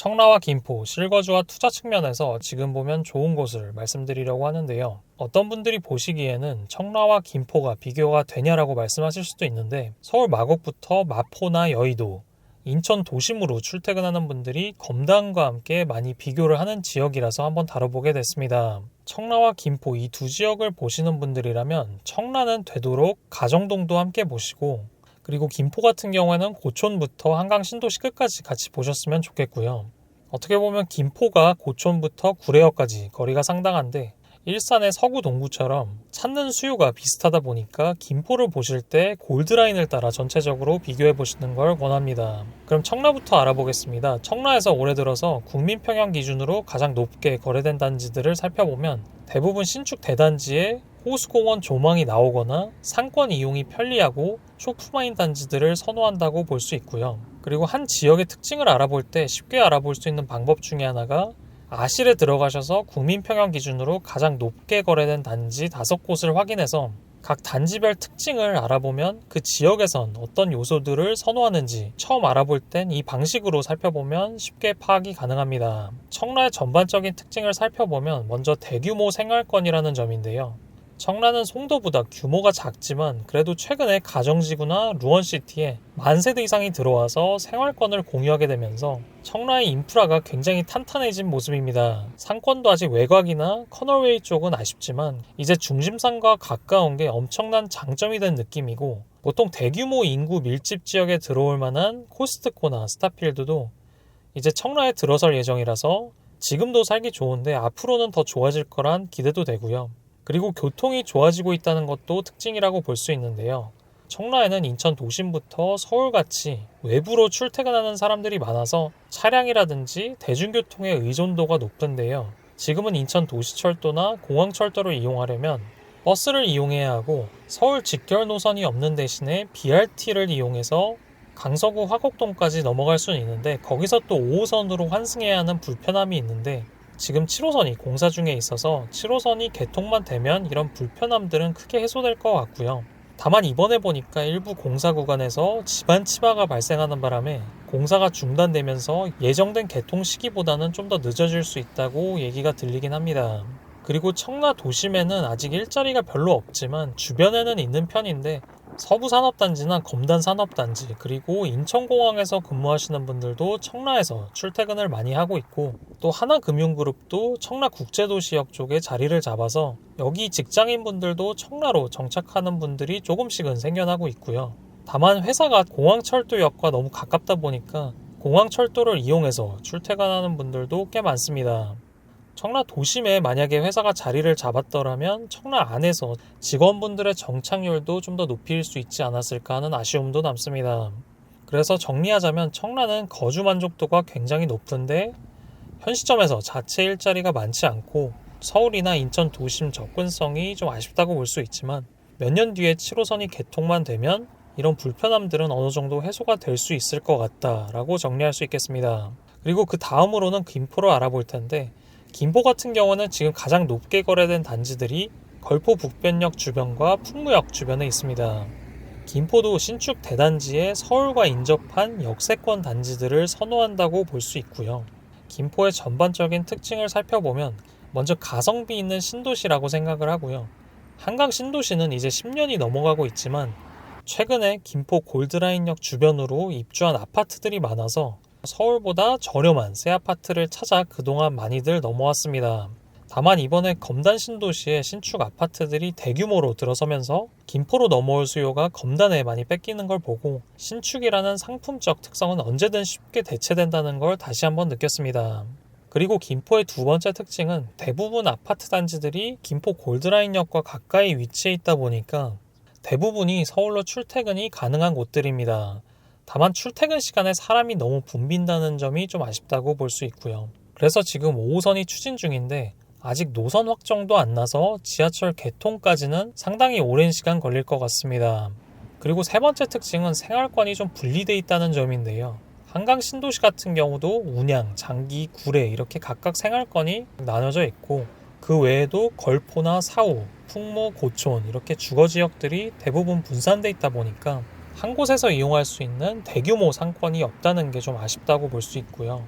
청라와 김포, 실거주와 투자 측면에서 지금 보면 좋은 곳을 말씀드리려고 하는데요. 어떤 분들이 보시기에는 청라와 김포가 비교가 되냐라고 말씀하실 수도 있는데 서울 마곡부터 마포나 여의도, 인천 도심으로 출퇴근하는 분들이 검단과 함께 많이 비교를 하는 지역이라서 한번 다뤄보게 됐습니다. 청라와 김포 이 두 지역을 보시는 분들이라면 청라는 되도록 가정동도 함께 보시고 그리고 김포 같은 경우에는 고촌부터 한강 신도시 끝까지 같이 보셨으면 좋겠고요. 어떻게 보면 김포가 고촌부터 구례역까지 거리가 상당한데 일산의 서구 동구처럼 찾는 수요가 비슷하다 보니까 김포를 보실 때 골드라인을 따라 전체적으로 비교해 보시는 걸 권합니다. 그럼 청라부터 알아보겠습니다. 청라에서 올해 들어서 국민평형 기준으로 가장 높게 거래된 단지들을 살펴보면 대부분 신축 대단지에 호수공원 조망이 나오거나 상권 이용이 편리하고 쇼프마인 단지들을 선호한다고 볼 수 있고요. 그리고 한 지역의 특징을 알아볼 때 쉽게 알아볼 수 있는 방법 중에 하나가 아실에 들어가셔서 국민평형 기준으로 가장 높게 거래된 단지 5곳을 확인해서 각 단지별 특징을 알아보면 그 지역에선 어떤 요소들을 선호하는지 처음 알아볼 땐 이 방식으로 살펴보면 쉽게 파악이 가능합니다. 청라의 전반적인 특징을 살펴보면 먼저 대규모 생활권이라는 점인데요. 청라는 송도보다 규모가 작지만 그래도 최근에 가정지구나 루원시티에 만 세대 이상이 들어와서 생활권을 공유하게 되면서 청라의 인프라가 굉장히 탄탄해진 모습입니다. 상권도 아직 외곽이나 커널웨이 쪽은 아쉽지만 이제 중심상과 가까운 게 엄청난 장점이 된 느낌이고 보통 대규모 인구 밀집 지역에 들어올 만한 코스트코나 스타필드도 이제 청라에 들어설 예정이라서 지금도 살기 좋은데 앞으로는 더 좋아질 거란 기대도 되고요. 그리고 교통이 좋아지고 있다는 것도 특징이라고 볼 수 있는데요. 청라에는 인천 도심부터 서울같이 외부로 출퇴근하는 사람들이 많아서 차량이라든지 대중교통의 의존도가 높은데요. 지금은 인천 도시철도나 공항철도를 이용하려면 버스를 이용해야 하고 서울 직결 노선이 없는 대신에 BRT를 이용해서 강서구 화곡동까지 넘어갈 수는 있는데 거기서 또 5호선으로 환승해야 하는 불편함이 있는데 지금 7호선이 공사 중에 있어서 7호선이 개통만 되면 이런 불편함들은 크게 해소될 것 같고요. 다만 이번에 보니까 일부 공사 구간에서 지반 치바가 발생하는 바람에 공사가 중단되면서 예정된 개통 시기보다는 좀 더 늦어질 수 있다고 얘기가 들리긴 합니다. 그리고 청라 도심에는 아직 일자리가 별로 없지만 주변에는 있는 편인데 서부산업단지나 검단산업단지 그리고 인천공항에서 근무하시는 분들도 청라에서 출퇴근을 많이 하고 있고 또 하나금융그룹도 청라국제도시역 쪽에 자리를 잡아서 여기 직장인분들도 청라로 정착하는 분들이 조금씩은 생겨나고 있고요. 다만 회사가 공항철도역과 너무 가깝다 보니까 공항철도를 이용해서 출퇴근하는 분들도 꽤 많습니다. 청라 도심에 만약에 회사가 자리를 잡았더라면 청라 안에서 직원분들의 정착률도 좀 더 높일 수 있지 않았을까 하는 아쉬움도 남습니다. 그래서 정리하자면 청라는 거주 만족도가 굉장히 높은데 현 시점에서 자체 일자리가 많지 않고 서울이나 인천 도심 접근성이 좀 아쉽다고 볼 수 있지만 몇 년 뒤에 7호선이 개통만 되면 이런 불편함들은 어느 정도 해소가 될 수 있을 것 같다라고 정리할 수 있겠습니다. 그리고 그 다음으로는 김포를 알아볼 텐데 김포 같은 경우는 지금 가장 높게 거래된 단지들이 걸포 북변역 주변과 풍무역 주변에 있습니다. 김포도 신축 대단지에 서울과 인접한 역세권 단지들을 선호한다고 볼 수 있고요. 김포의 전반적인 특징을 살펴보면 먼저 가성비 있는 신도시라고 생각을 하고요. 한강 신도시는 이제 10년이 넘어가고 있지만 최근에 김포 골드라인역 주변으로 입주한 아파트들이 많아서 서울보다 저렴한 새 아파트를 찾아 그동안 많이들 넘어왔습니다. 다만 이번에 검단 신도시에 신축 아파트들이 대규모로 들어서면서 김포로 넘어올 수요가 검단에 많이 뺏기는 걸 보고 신축이라는 상품적 특성은 언제든 쉽게 대체된다는 걸 다시 한번 느꼈습니다. 그리고 김포의 두 번째 특징은 대부분 아파트 단지들이 김포 골드라인역과 가까이 위치해 있다 보니까 대부분이 서울로 출퇴근이 가능한 곳들입니다. 다만 출퇴근 시간에 사람이 너무 붐빈다는 점이 좀 아쉽다고 볼 수 있고요. 그래서 지금 5호선이 추진 중인데 아직 노선 확정도 안 나서 지하철 개통까지는 상당히 오랜 시간 걸릴 것 같습니다. 그리고 세 번째 특징은 생활권이 좀 분리되어 있다는 점인데요. 한강 신도시 같은 경우도 운양, 장기, 구례 이렇게 각각 생활권이 나눠져 있고 그 외에도 걸포나 사우, 풍무, 고촌 이렇게 주거 지역들이 대부분 분산되어 있다 보니까 한 곳에서 이용할 수 있는 대규모 상권이 없다는 게 좀 아쉽다고 볼 수 있고요.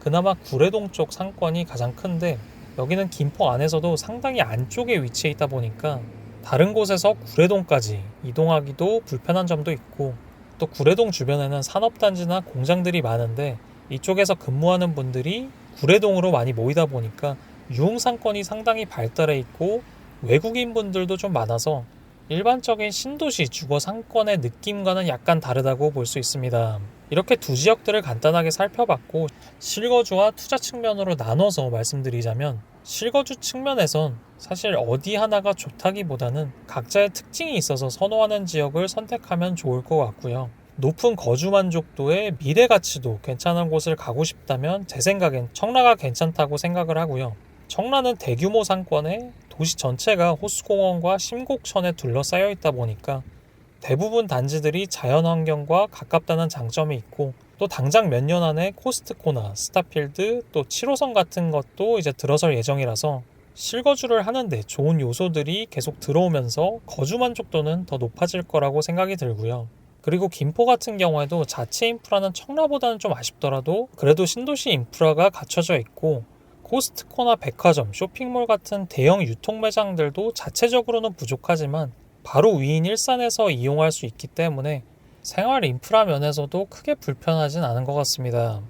그나마 구례동 쪽 상권이 가장 큰데 여기는 김포 안에서도 상당히 안쪽에 위치해 있다 보니까 다른 곳에서 구례동까지 이동하기도 불편한 점도 있고, 또 구례동 주변에는 산업단지나 공장들이 많은데 이쪽에서 근무하는 분들이 구례동으로 많이 모이다 보니까 유흥상권이 상당히 발달해 있고 외국인 분들도 좀 많아서 일반적인 신도시 주거 상권의 느낌과는 약간 다르다고 볼 수 있습니다. 이렇게 두 지역들을 간단하게 살펴봤고, 실거주와 투자 측면으로 나눠서 말씀드리자면 실거주 측면에선 사실 어디 하나가 좋다기보다는 각자의 특징이 있어서 선호하는 지역을 선택하면 좋을 것 같고요. 높은 거주 만족도에 미래 가치도 괜찮은 곳을 가고 싶다면 제 생각엔 청라가 괜찮다고 생각을 하고요. 청라는 대규모 상권에 도시 전체가 호수공원과 심곡천에 둘러싸여 있다 보니까 대부분 단지들이 자연환경과 가깝다는 장점이 있고, 또 당장 몇 년 안에 코스트코나 스타필드 또 7호선 같은 것도 이제 들어설 예정이라서 실거주를 하는데 좋은 요소들이 계속 들어오면서 거주 만족도는 더 높아질 거라고 생각이 들고요. 그리고 김포 같은 경우에도 자체 인프라는 청라보다는 좀 아쉽더라도 그래도 신도시 인프라가 갖춰져 있고, 코스트코나 백화점, 쇼핑몰 같은 대형 유통 매장들도 자체적으로는 부족하지만 바로 위인 일산에서 이용할 수 있기 때문에 생활 인프라 면에서도 크게 불편하진 않은 것 같습니다.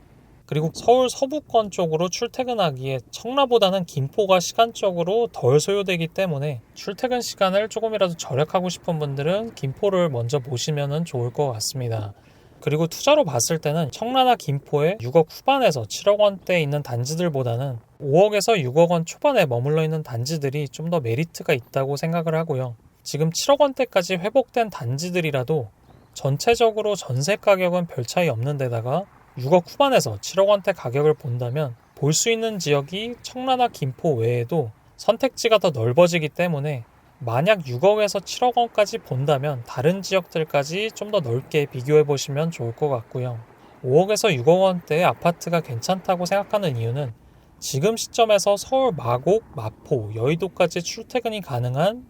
그리고 서울 서부권 쪽으로 출퇴근하기에 청라보다는 김포가 시간적으로 덜 소요되기 때문에 출퇴근 시간을 조금이라도 절약하고 싶은 분들은 김포를 먼저 보시면 좋을 것 같습니다. 그리고 투자로 봤을 때는 청라나 김포에 6억 후반에서 7억 원대에 있는 단지들보다는 5억에서 6억 원 초반에 머물러 있는 단지들이 좀 더 메리트가 있다고 생각을 하고요. 지금 7억 원대까지 회복된 단지들이라도 전체적으로 전세 가격은 별 차이 없는 데다가 6억 후반에서 7억 원대 가격을 본다면 볼 수 있는 지역이 청라나 김포 외에도 선택지가 더 넓어지기 때문에 만약 6억에서 7억 원까지 본다면 다른 지역들까지 좀 더 넓게 비교해 보시면 좋을 것 같고요. 5억에서 6억 원대의 아파트가 괜찮다고 생각하는 이유는 지금 시점에서 서울 마곡, 마포, 여의도까지 출퇴근이 가능한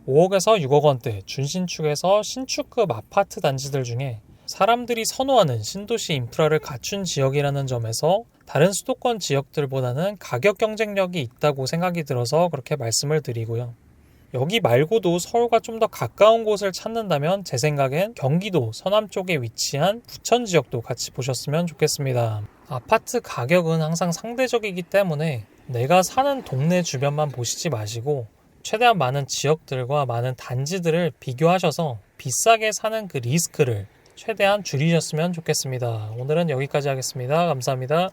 5억에서 6억 원대 준신축에서 신축급 아파트 단지들 중에 사람들이 선호하는 신도시 인프라를 갖춘 지역이라는 점에서 다른 수도권 지역들보다는 가격 경쟁력이 있다고 생각이 들어서 그렇게 말씀을 드리고요. 여기 말고도 서울과 좀 더 가까운 곳을 찾는다면 제 생각엔 경기도 서남 쪽에 위치한 부천 지역도 같이 보셨으면 좋겠습니다. 아파트 가격은 항상 상대적이기 때문에 내가 사는 동네 주변만 보시지 마시고 최대한 많은 지역들과 많은 단지들을 비교하셔서 비싸게 사는 그 리스크를 최대한 줄이셨으면 좋겠습니다. 오늘은 여기까지 하겠습니다. 감사합니다.